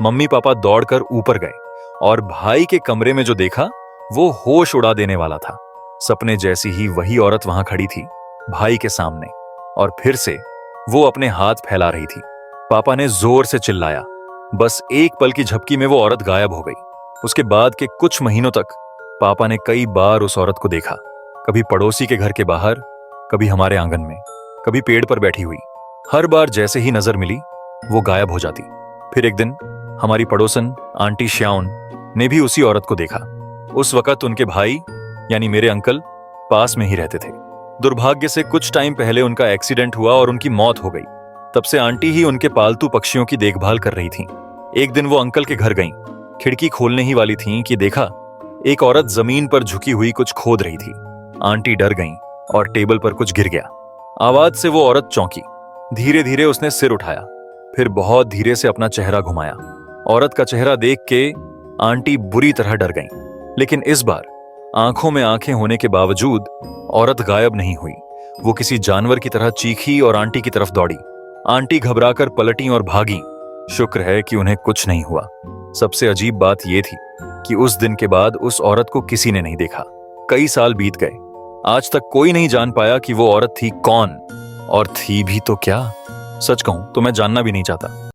Mummy papa दौड़कर ऊपर गए और भाई के कमरे में जो देखा वो होश उड़ा देने वाला था। सपने जैसी ही वही औरत वहां खड़ी थी, भाई के सामने, और फिर से वो अपने हाथ फैला रही थी। पापा ने जोर से चिल्लाया। बस एक पल की झपकी में वो औरत गायब हो गई। उसके बाद के कुछ महीनों तक पापा ने कई बार उस औरत को देखा, कभी पड़ोसी के घर के बाहर, कभी हमारे आंगन में, कभी पेड़ पर बैठी हुई। हर बार जैसे ही नजर मिली वो गायब हो जाती। फिर एक दिन हमारी पड़ोसन आंटी श्याउन ने भी उसी औरत को देखा। उस वक्त उनके भाई यानी मेरे अंकल पास में ही रहते थे। दुर्भाग्य से कुछ टाइम पहले उनका एक्सीडेंट हुआ और उनकी मौत हो गई। तब से आंटी ही उनके पालतू पक्षियों की देखभाल कर रही थीं। एक दिन वो अंकल के घर गईं, खिड़की खोलने ही वाली थीं कि देखा एक औरत जमीन पर झुकी हुई कुछ खोद रही थी। आंटी डर गईं और टेबल पर कुछ गिर गया। आवाज से वो औरत चौंकी। धीरे धीरे उसने सिर उठाया, फिर बहुत धीरे से अपना चेहरा घुमाया। औरत का चेहरा देख के आंटी बुरी तरह डर गईं। लेकिन इस बार आंखों में आंखें होने के बावजूद औरत गायब नहीं हुई। वो किसी जानवर की तरह चीखी और आंटी की तरफ दौड़ी। आंटी घबराकर पलटी और भागी। शुक्र है कि उन्हें कुछ नहीं हुआ। सबसे अजीब बात यह थी कि उस दिन के बाद उस औरत को किसी ने नहीं देखा। कई साल बीत गए। आज तक कोई नहीं जान पाया कि वो औरत थी कौन, और थी भी तो क्या। सच कहूं तो मैं जानना भी नहीं चाहता।